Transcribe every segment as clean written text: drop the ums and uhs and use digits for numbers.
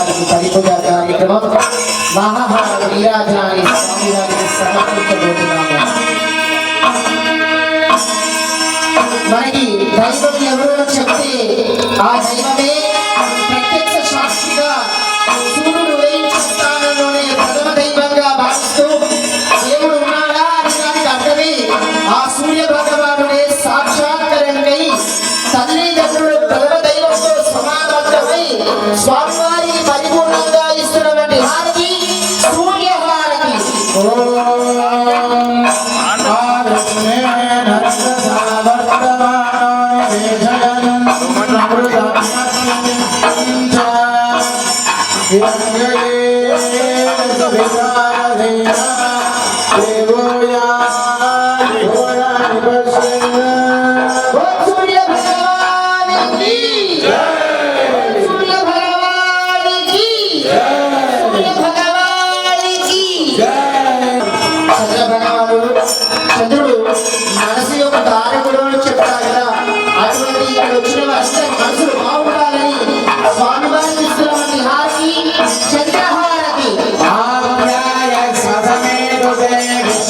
పరిపూజ కార్యక్రమం మహాహార వీరాజనాన్ని స్వామివారికి సమర్పించబోతున్నాము. మనకి దైవం ఎవరో చెప్తే ఆ దైవమే ప్రత్యక్ష సాక్షిగా సూర్యుడు వేయించిన స్థానంలోనే ప్రథమ దైవంగా భావిస్తూ దేవుడు ఉన్నాడా అని దానికి అర్థమే ఆ సూర్య భగవానుడే సాక్షాత్కరణకై తల్లిదండ్రులు ప్రథమ దైవంతో సమాబద్ధమై స్వామివారికి పరిపూర్ణంగా ఇస్తున్నటువంటి హారతి సూర్య హారతి. చంద్రుడు మనసు యొక్క తారకుడు చెప్తారు కదా, అటువంటి ఇక్కడ వచ్చిన వారి మనసులు బాగుండాలని స్వామివారికి ఇస్తున్నటువంటి హారతి చంద్రహారతి. Jai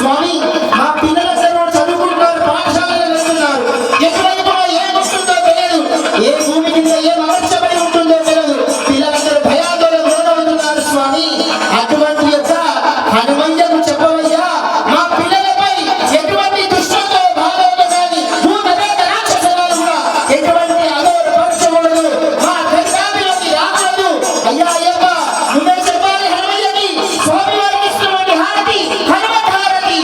స్వామి మా పిల్లలందరూ చదువుకుంటున్నారు, పాఠశాలలో వెళ్తున్నారు. ఎటువైపు ఏమొస్తుందో తెలియదు, ఏ భూమి కింద ఏం అమర్చబడి ఉంటుందో తెలియదు. పిల్లలందరూ భయాందోళన గురవుతున్నారు స్వామి. అటువంటి యొక్క హనుమంతుడు చెప్పవయ్యా, మా పిల్లలపై ఎటువంటి దుష్టంతో బాధతో కానీ భూతవేద రాక్షసులు కూడా ఎటువంటి అగౌరవపరచకూడదు, మా గర్భాభిలోకి రాకూడదు. అయ్యా అయ్యప్ప నువ్వే చెప్పాలి హనుమయ్యకి. స్వామి వారికి ఇస్తున్నటువంటి హారతి హనుమత్ హారతి.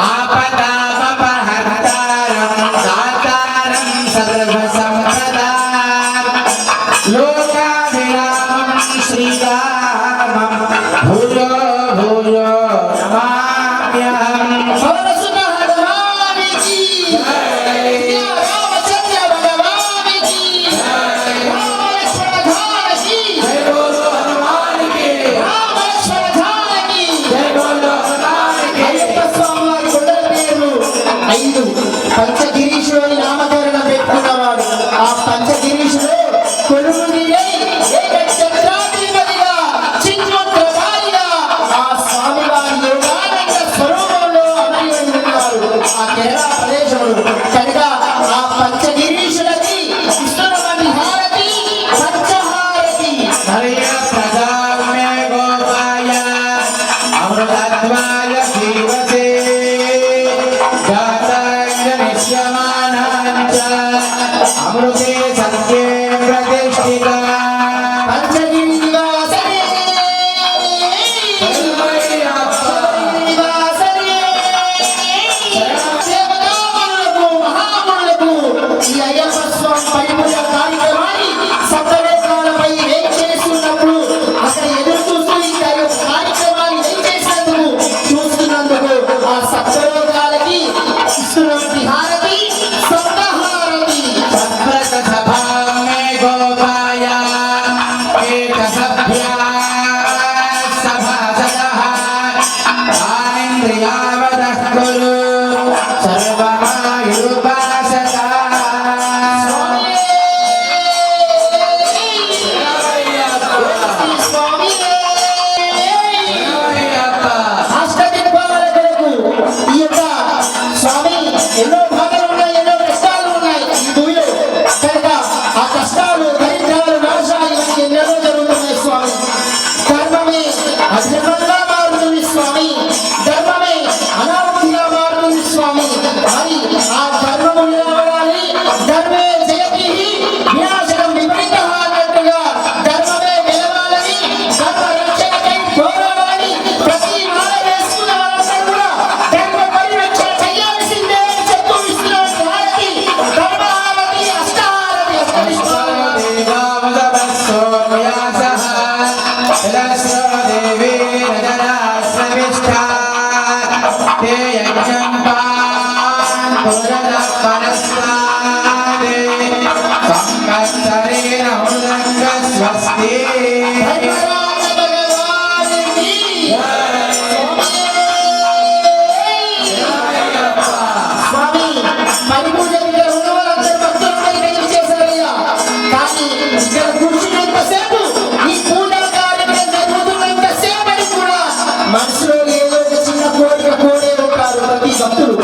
ఆపదామపహర్తారం దాతారం సర్వసంపదాం లోకాభిరామం శ్రీరామం భూయో భూయో నమామ్యహం. పవనసుత హనుమానికి జయ, రామచంద్ర భగవానికి జయ, రామలక్ష్మణ ధారకి జై బోలో హనుమానికి, రామలక్ష్మణ ధారకి. జై బోలో హనుమానికి. అయ్యప్ప స్వామి వారి కొండల పేర్లు 5. పంచగిరీశుడు అని నామకరణం పెట్టుకున్నవాడు. ఆ పంచగిరీశుడు కొలువు నీడై ఏకఛత్రాధిపతిగా చిన్మంత్రధారిగా ఆ స్వామి వారి యోగానంద స్వరూపంలో అమరి ఉన్నారు ఆ కేరళ ప్రదేశంలో. కనుక ఆ పంచగిరీశులకి ఇస్తున్నటువంటి హారతి పంచహారతి. హరియ ప్రజామే గోపాయ అమృతత్వాయ జీవసే జాతాయ నిశ్యమానాంచ అమృతే సత్యే ప్రతిష్ఠితా. పంచగిరి నివాసనే నివాసనే సేవదామనులకు మహామునులకు ఈ అయ్యప్ప స్వామి పరిపూజ కార్యక్రమాన్ని సప్తవేదాలపై వేంచేస్తున్నప్పుడు అక్కడ ఎదురు చూస్తూ ఈ కార్యక్రమాన్ని చూస్తున్నందుకు ఆ సప్తవేదాలకి ఇస్తున్నటువంటి హారతి సప్తహారతి. సత్ప్రత సభామే గోపాయ ఏకసభ్యా సభాసదః తానింద్రియావదః కురు సర్వమాయుర్భాసత. అష్టదిక్పాలకులకు ఈ యొక్క స్వామి ఎన్నో బాధలు ఉన్నాయి, ఎన్నో కష్టాలు ఉన్నాయి ఈ భూమిలో. కనుక ఆ కష్టాలు దరిద్రాలు నాశాలు ఇవన్నీ ఎన్నెన్నో జరుగుతున్నాయి స్వామి. ధర్మమే అధర్మంగా మారుతుంది స్వామి, ధర్మమే అనావృతిగా మారుతుంది స్వామి. మరి ఆ ధర్మము నిలబడాలి, ధర్మే జయతి వినాశనం విపరీత అన్నట్టుగా ధర్మమే గెలవాలని, ధర్మ రక్షణకై పోరాడాలని ప్రతి మాల వేసుకున్న వాళ్ళందరూ కూడా ధర్మ పరిరక్షణ చేయాల్సిందే అని చెప్తూ ఇస్తున్నారు హారతి ధర్మహారతి అష్టహారతి అష్టవిశ్వాహారతి. స్వస్తి ధర్మరాజ భగవానికి స్వామి పరిపూజ దగ్గర ఉన్న వాళ్ళందరూ భక్తులందరికీ ఎదురు చేశారయ్యా. కానీ ఇక్కడ కూర్చున్నంతసేపు ఈ పూజా కార్యక్రమం జరుగుతున్నంతసేపటి కూడా మనసులో ఏదో ఒక చిన్న కోరిక కోరే ఉంటారు ప్రతి భక్తులు.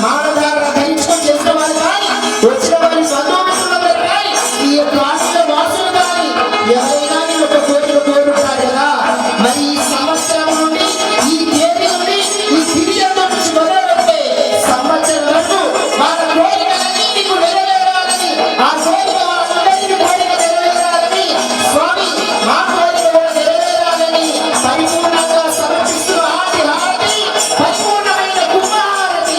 మానధారణ ధరించుకొని చేసిన వారు కానీ, వచ్చిన వారి బంధుమిత్రులందరూ కానీ, ఈ యొక్క ఆశల వాసులు కానీ ఎవరైనా ఒక కోరిక కోరుతారు కదా. మరి ఈ సంవత్సరం నుండి ఈ తేదీ నుండి ఈ పీరియడ్ నుంచి మొదలుపెట్టే సంవత్సరం వరకు వాళ్ళ కోరికలన్నీ నీకు నెరవేరాలని, ఆ కోరిక వాళ్ళందరికీ కోరిక నెరవేరాలని స్వామి మా కోరిక కూడా నెరవేరాలని పరిపూర్ణంగా సమర్పిస్తున్న హారతి హారతి పరిపూర్ణమైన కుంభహారతి.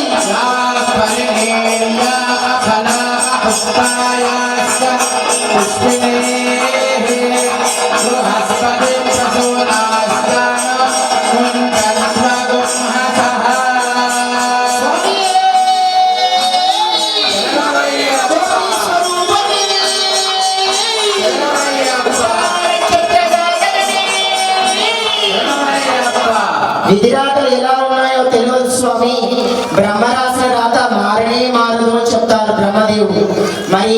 విధిరాతలు ఎలా ఉన్నాయో తెలియదు స్వామి. బ్రహ్మరాసిన రాత మారనే మారదు అని చెప్తారు బ్రహ్మదేవుడు. మరి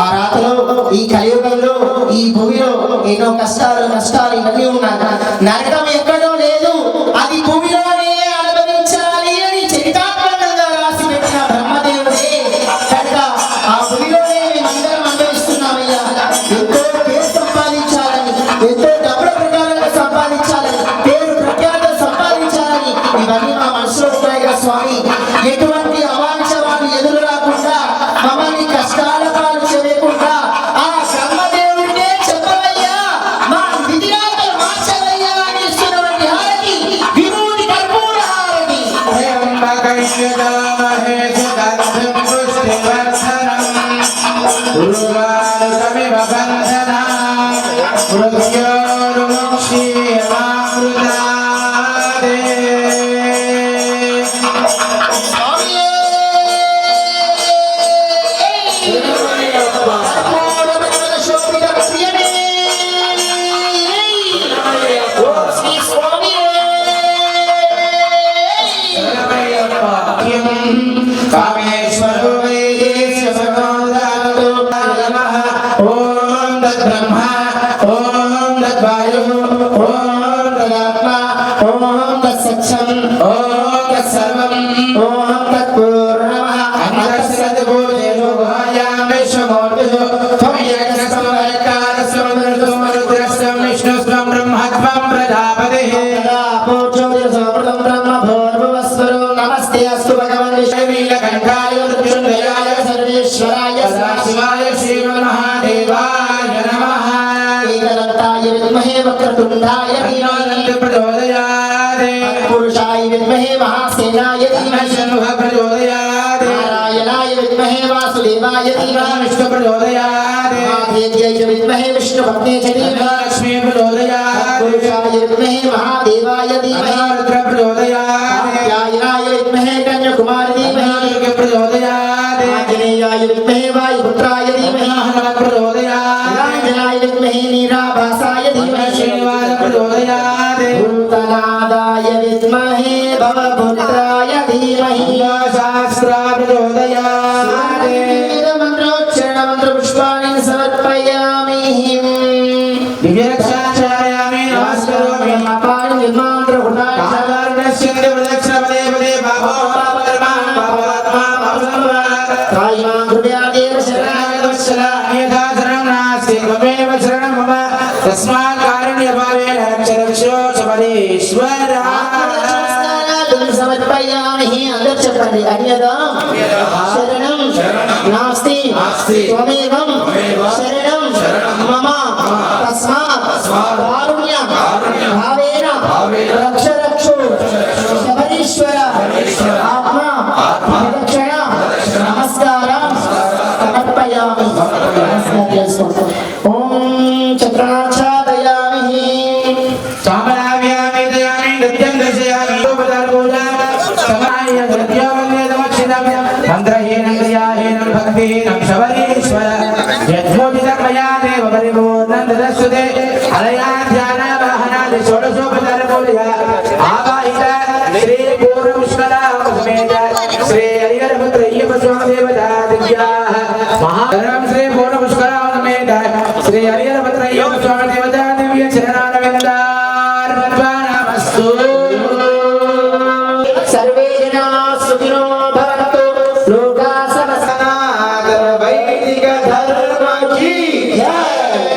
ఆ రాతలో ఈ కలియుగంలో ఈ భూమిలో ఎన్నో కష్టాలు నష్టాలు ఇవన్నీ ఉన్నాయి. నరకం ఎక్కడో లేదు, అది భూమిలోనే అనుభవించాలి అని यजामहे सुगन्धिं पुष्टिवर्धनम् उर्वारुकमिव बन्धनात् मृत्योर्मुक्षीयमामृतात् कामेश्वरो वै शिवगोदातो नमः ॐ तद्ब्रह्मा ॐ तद्वायुः ॐ तदात्मा ॐ तत्सत्यम् ॐ तत्सर्वम् ॐ तत्पूर्णमः अन्तःसद्भूतेषु गुहायां विश्वमूर्तिषु त्वमेकस्वमकारस्वं रुद्रस्वं विष्णुस्वं ब्रह्मत्वं प्रजापतिः नमस्ते अस्तु भगवान् नीलकण्ठाय मृत्युञ्जयाय सर्वेश्वराय सदाशिवाय श्रीमन्महादेवाय नमः एकदन्ताय विद्महे वक्रतुण्डाय धीमहि प्रचोदयात् पुरुषाय विद्महे महासेनाय धीमहि शम्भुः प्रचोदयात् नारायणाय विद्महे वासुदेवाय धीमहि विष्णु प्रचोदयात् महादेव्यै विद्महे विष्णुभक्ते च धीमहि लक्ष्मी प्रचोदयात् पुरुषाय विद्महे महादेवाय धीमहि रुद्र प्रचोदयात् कात्यायनाय विद्महे कन्याकुमारी धीमहि दुर्गे प्रचोदयात् आंजनेयाय विद्महे वायुपुत्राय धीमहि प्रचोदयात् रांजनाय विद्महे नीराभासाय धीमहि श्रीनिवास प्रचोदयात् भूतनादाय विद्महे भवपुत्राय धीमहि शास्त्र प्रचोदयात् मंत्रोच्चारणमन्त्रपुष्पाणि समर्पयामि दिव्यरक्षाचार्यामि नमस्करोमि पाणि निर्मान्त्रहुताय साधारणस्य प्रदक्षिणपदे पदे बाबो बाबधर्मा बाबवात्मा बाबसंवाद तायिमां कृपयादेव शरणाय अन्यथा शरणं नास्ति त्वमेव शरणं मम तस्मात् कारुण्यभावेन रक्ष रक्षो सबलेश्वरा समर्पयामि अन्तर्चपदे अन्यदा शरणं नास्ति त्वमेव शरणं मम तस्मात् कारुण्य भावेन रक्ष रक्षो शबरीश्वर आत्मा प्रदक्षिण नमस्कारं समर्पयामि ॐ चक्राच्छादयामि सामनाव्यामि दयामि नृत्यं दर्शयामि उपचारपूजा समाय नृत्योपवेदमक्षितं मन्त्रहीनं क्रियाहीनं भक्तिहीनं शबरीश्वर यद्योजितं मया देव परिपूर्णं ददस्तुते अलया ध्यानावाहनादि षोडशोपचारपूजया आवाहित श्री पूर्णपुष्करा समेत श्री हरिहरपुत्र अय्यप्पस्वामिदेवता दिव्याः महाधर्मं श्री पूर्णपुष्करा समेत श्री हरिहरपुत्र अय्यप्पस्वामिदेवता दिव्य चरणारविन्दार्पणमस्तु सर्वे जनाः सुखिनो भवन्तु लोकाः समस्ताः वैदिक धर्म की जय